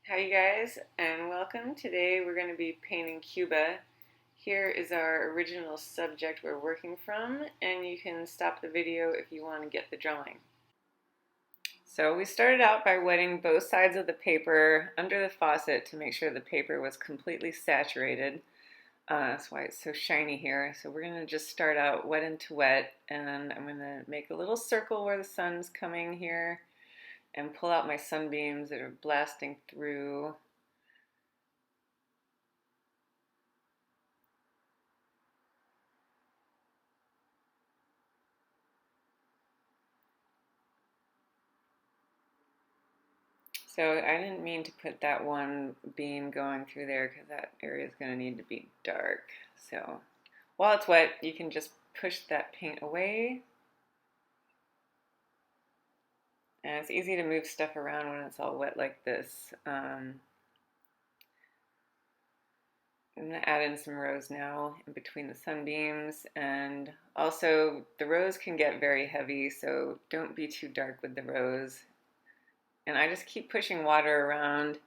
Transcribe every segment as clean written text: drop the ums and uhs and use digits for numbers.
Hi you guys, and welcome. Today we're going to be painting Cuba. Here is our original subject we're working from, and you can stop the video if you want to get the drawing. So we started out by wetting both sides of the paper under the faucet to make sure the paper was completely saturated. That's why it's so shiny here. So we're going to just start out wet into wet, and I'm going to make a little circle where the sun's coming here and pull out my sunbeams that are blasting through. So I didn't mean to put that one beam going through there because that area is going to need to be dark. So while it's wet, you can just push that paint away. And it's easy to move stuff around when it's all wet like this. I'm going to add in some rose now in between the sunbeams. And also the rose can get very heavy, so don't be too dark with the rose. And I just keep pushing water around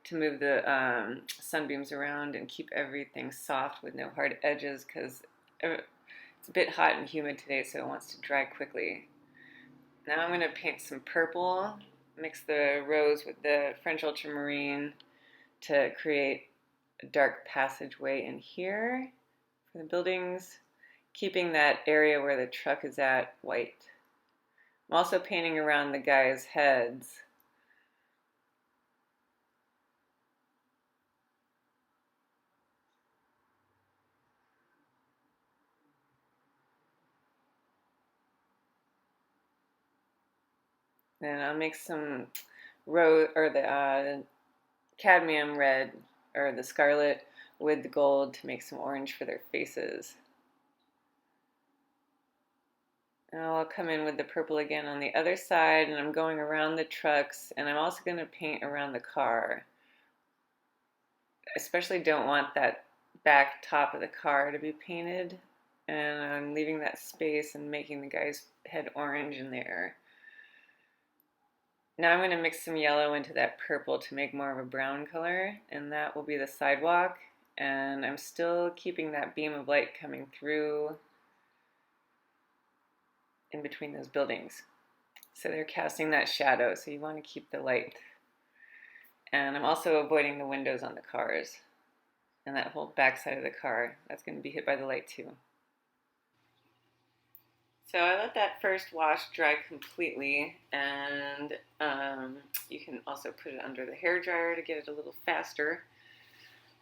to move the sunbeams around and keep everything soft with no hard edges because it's a bit hot and humid today, so it wants to dry quickly. Now I'm going to paint some purple, mix the rose with the French ultramarine to create a dark passageway in here for the buildings, keeping that area where the truck is at white. I'm also painting around the guys' heads. Then I'll mix some rose or the cadmium red or the scarlet with the gold to make some orange for their faces. Now I'll come in with the purple again on the other side, and I'm going around the trucks, and I'm also going to paint around the car. I especially don't want that back top of the car to be painted, and I'm leaving that space and making the guy's head orange in there. Now I'm going to mix some yellow into that purple to make more of a brown color, and that will be the sidewalk. And I'm still keeping that beam of light coming through in between those buildings. So they're casting that shadow, so you want to keep the light. And I'm also avoiding the windows on the cars. And that whole back side of the car, that's going to be hit by the light too. So I let that first wash dry completely, and you can also put it under the hair dryer to get it a little faster.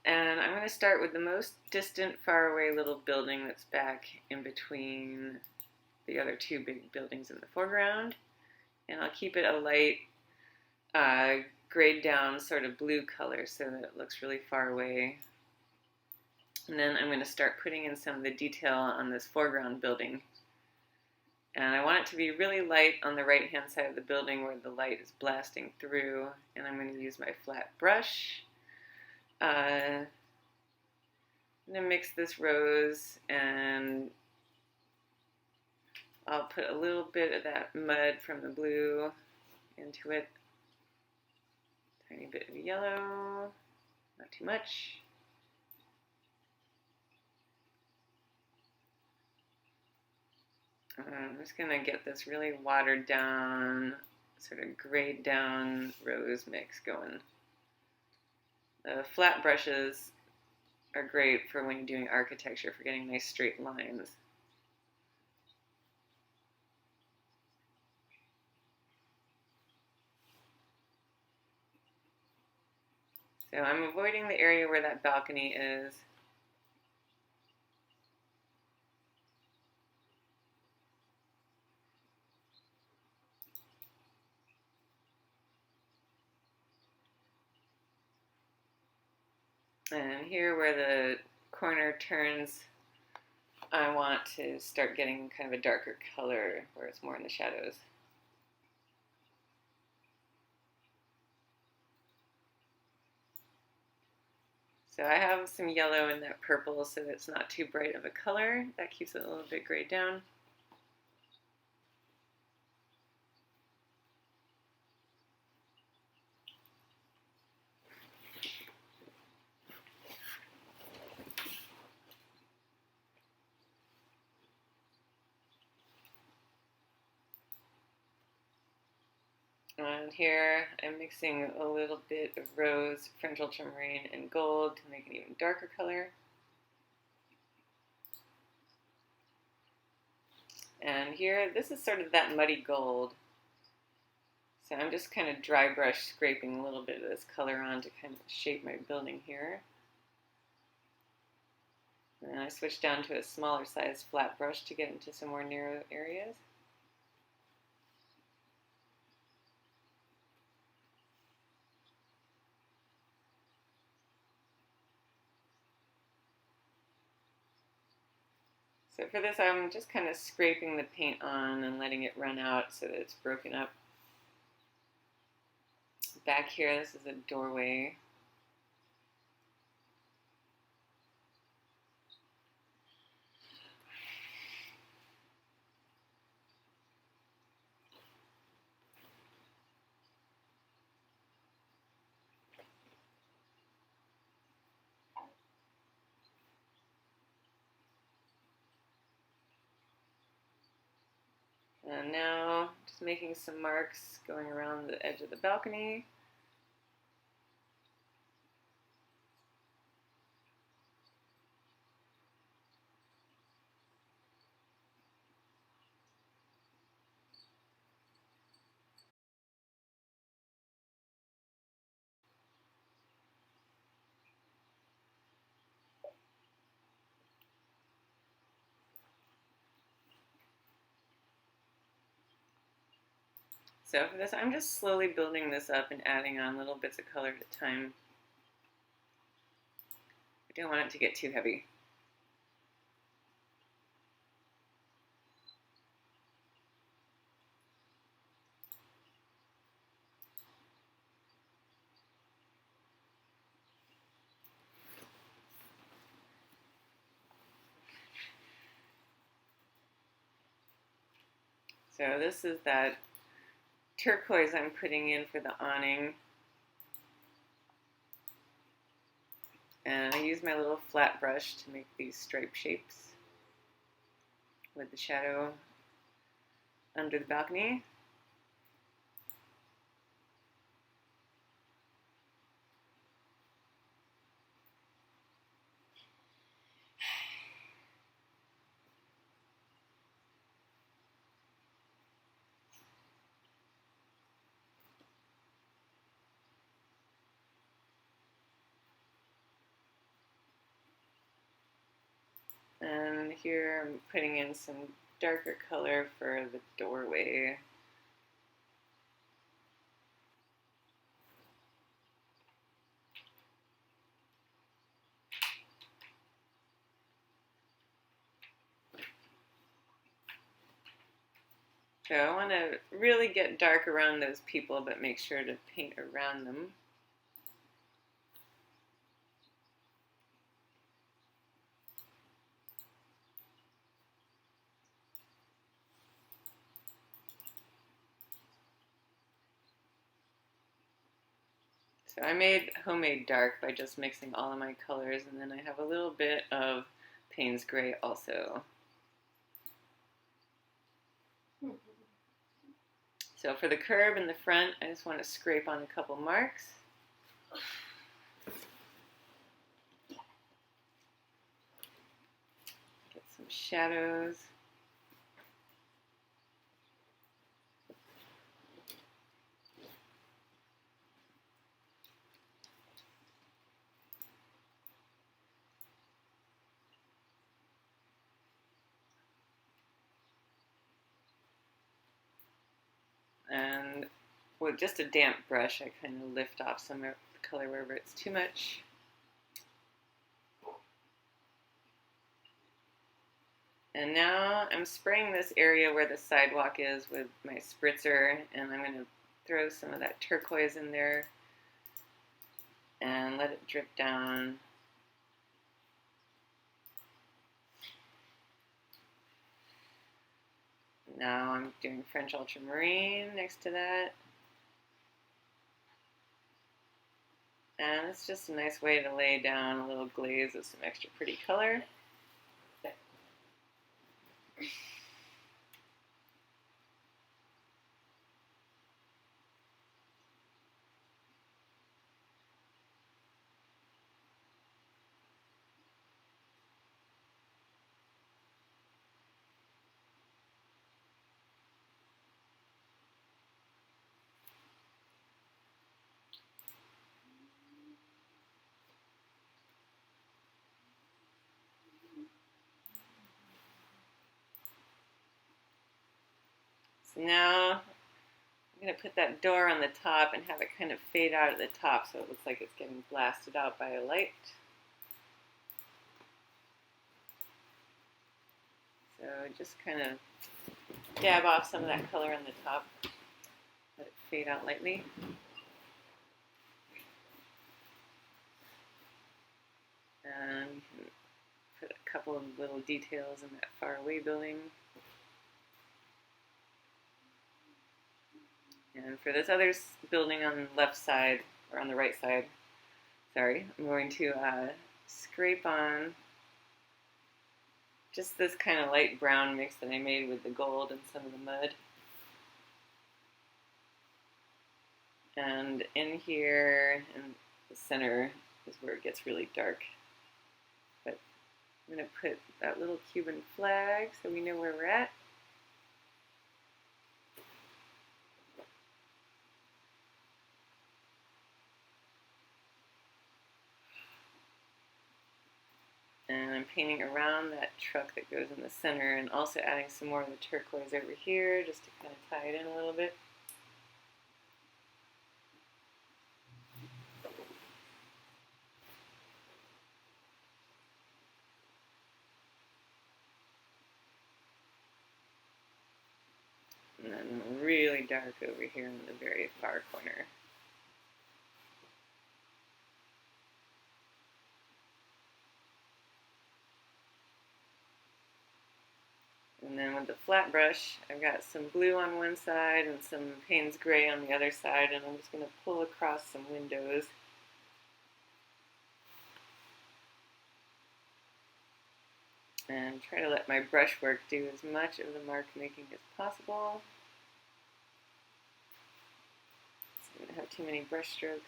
And I'm going to start with the most distant, far away little building that's back in between the other two big buildings in the foreground. And I'll keep it a light grayed down sort of blue color so that it looks really far away. And then I'm going to start putting in some of the detail on this foreground building. And I want it to be really light on the right hand side of the building where the light is blasting through. And I'm going to use my flat brush. I'm going to mix this rose, and I'll put a little bit of that mud from the blue into it. Tiny bit of yellow, not too much. I'm just going to get this really watered down, sort of grayed down rose mix going. The flat brushes are great for when you're doing architecture, for getting nice straight lines. So I'm avoiding the area where that balcony is. And here where the corner turns, I want to start getting kind of a darker color where it's more in the shadows. So I have some yellow in that purple so it's not too bright of a color. That keeps it a little bit grayed down. And here I'm mixing a little bit of rose, French ultramarine, and gold to make an even darker color. And here, this is sort of that muddy gold. So I'm just kind of dry brush scraping a little bit of this color on to kind of shape my building here. And I switched down to a smaller size flat brush to get into some more narrow areas. So for this, I'm just kind of scraping the paint on and letting it run out so that it's broken up. Back here, this is a doorway. And now, just making some marks going around the edge of the balcony. So for this, I'm just slowly building this up and adding on little bits of color at a time. I don't want it to get too heavy. So this is that turquoise I'm putting in for the awning. And I use my little flat brush to make these stripe shapes with the shadow under the balcony. And here I'm putting in some darker color for the doorway. So I want to really get dark around those people, but make sure to paint around them. So I made homemade dark by just mixing all of my colors, and then I have a little bit of Payne's Gray also. So for the curb in the front, I just want to scrape on a couple marks. Get some shadows. And with just a damp brush, I kind of lift off some of the color wherever it's too much. And now I'm spraying this area where the sidewalk is with my spritzer, and I'm going to throw some of that turquoise in there and let it drip down. Now I'm doing French ultramarine next to that. And it's just a nice way to lay down a little glaze of some extra pretty color. So now I'm going to put that door on the top and have it kind of fade out at the top so it looks like it's getting blasted out by a light. So just kind of dab off some of that color on the top, let it fade out lightly. And you can put a couple of little details in that far away building. And for this other building on the left side, or on the right side, sorry, I'm going to scrape on just this kind of light brown mix that I made with the gold and some of the mud. And in here, in the center, is where it gets really dark. But I'm going to put that little Cuban flag so we know where we're at. And I'm painting around that truck that goes in the center and also adding some more of the turquoise over here just to kind of tie it in a little bit. And then really dark over here in the very far corner. And then with the flat brush, I've got some blue on one side and some Payne's Gray on the other side, and I'm just going to pull across some windows. And try to let my brushwork do as much of the mark making as possible. So I don't have too many brush strokes.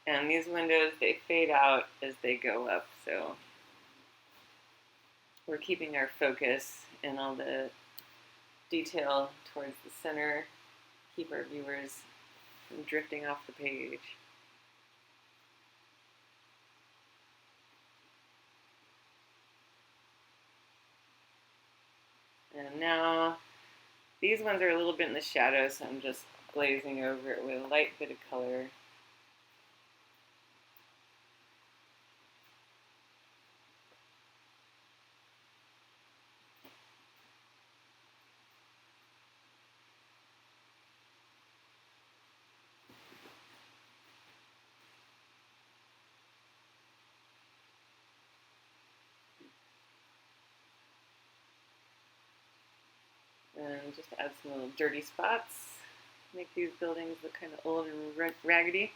And these windows, they fade out as they go up, so we're keeping our focus and all the detail towards the center, keep our viewers from drifting off the page. And now, these ones are a little bit in the shadow, so I'm just glazing over it with a light bit of color. And just add some little dirty spots. Make these buildings look kind of old and raggedy.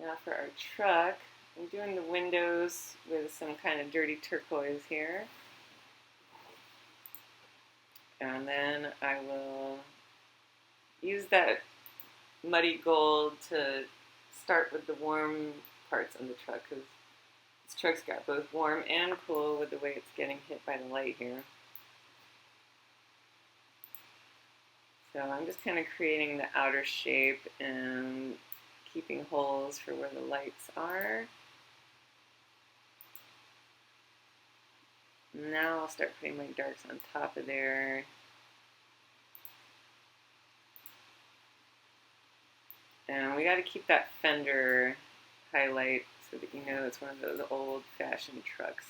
Now for our truck, I'm doing the windows with some kind of dirty turquoise here. And then I will use that muddy gold to start with the warm parts on the truck, because this truck's got both warm and cool with the way it's getting hit by the light here. So I'm just kind of creating the outer shape and keeping holes for where the lights are. Now I'll start putting my darks on top of there. And we got to keep that fender highlight so that you know it's one of those old-fashioned trucks.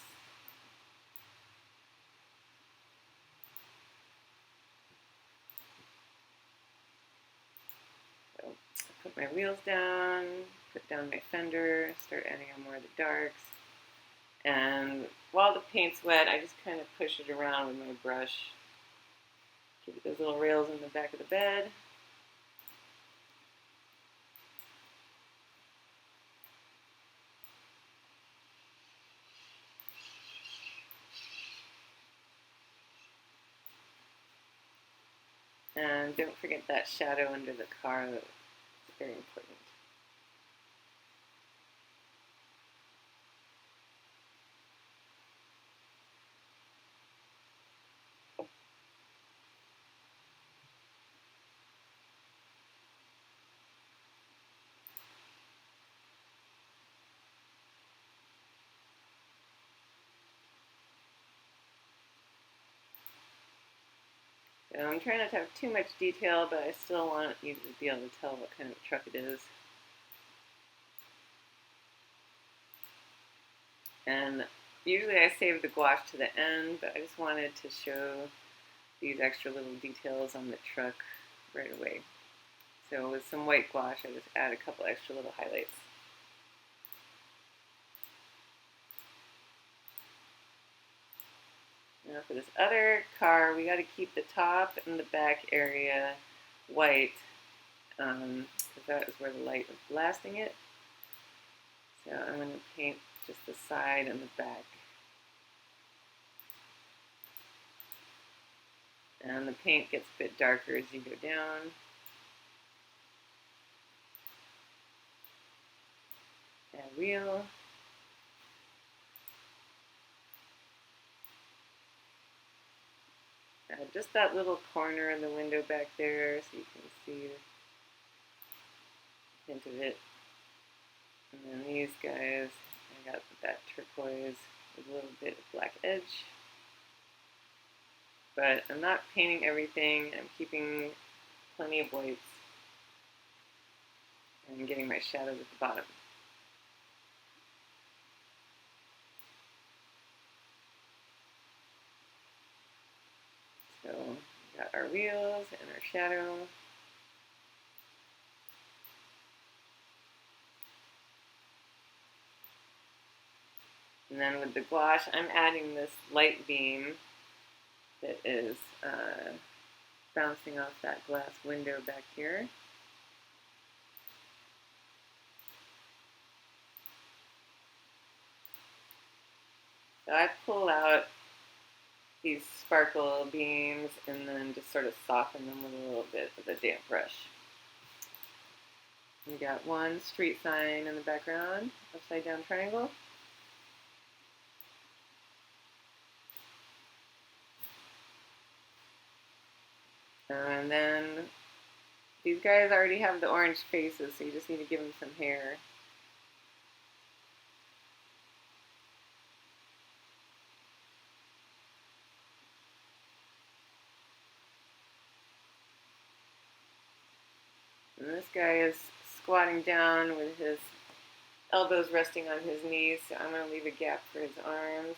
So I put my wheels down, put down my fender, start adding on more of the darks. And while the paint's wet, I just kind of push it around with my brush. Keep those little rails in the back of the bed. And don't forget that shadow under the car. It's very important. So I'm trying not to have too much detail, but I still want you to be able to tell what kind of truck it is. And usually I save the gouache to the end, but I just wanted to show these extra little details on the truck right away. So with some white gouache, I just add a couple extra little highlights. Now for this other car, we got to keep the top and the back area white, because that is where the light was blasting it. So I'm going to paint just the side and the back. And the paint gets a bit darker as you go down. Add wheel. Just that little corner in the window back there so you can see a hint of it. And then these guys, I got that turquoise with a little bit of black edge. But I'm not painting everything. I'm keeping plenty of whites and getting my shadows at the bottom. So we got our wheels and our shadow. And then with the gouache, I'm adding this light beam that is bouncing off that glass window back here. So I pull out these sparkle beams and then just sort of soften them with a little bit with a damp brush. We got one street sign in the background, upside down triangle. And then these guys already have the orange faces, so you just need to give them some hair. And this guy is squatting down with his elbows resting on his knees, so I'm going to leave a gap for his arms,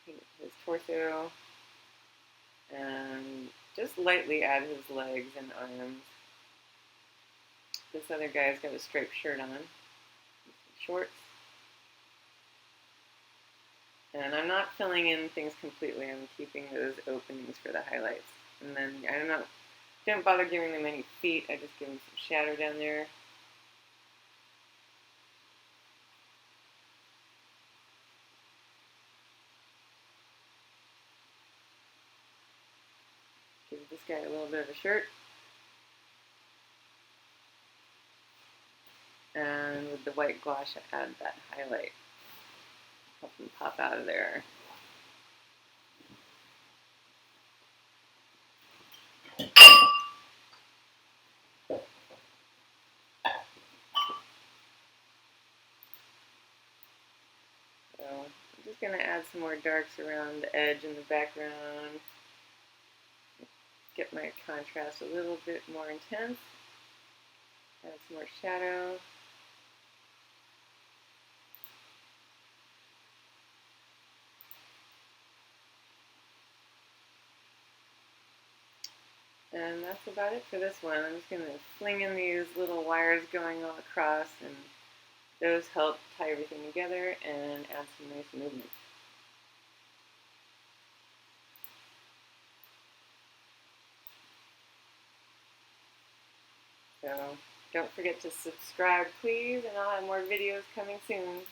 his torso, and just lightly add his legs and arms. This other guy's got a striped shirt on, shorts. And I'm not filling in things completely, I'm keeping those openings for the highlights. And then I don't bother giving them any feet, I just give them some shadow down there. Give this guy a little bit of a shirt. And with the white gouache, I add that highlight. Help them pop out of there. So I'm just going to add some more darks around the edge and the background. Get my contrast a little bit more intense. Add some more shadow. And that's about it for this one. I'm just going to fling in these little wires going all across, and those help tie everything together and add some nice movement. So don't forget to subscribe, please, and I'll have more videos coming soon.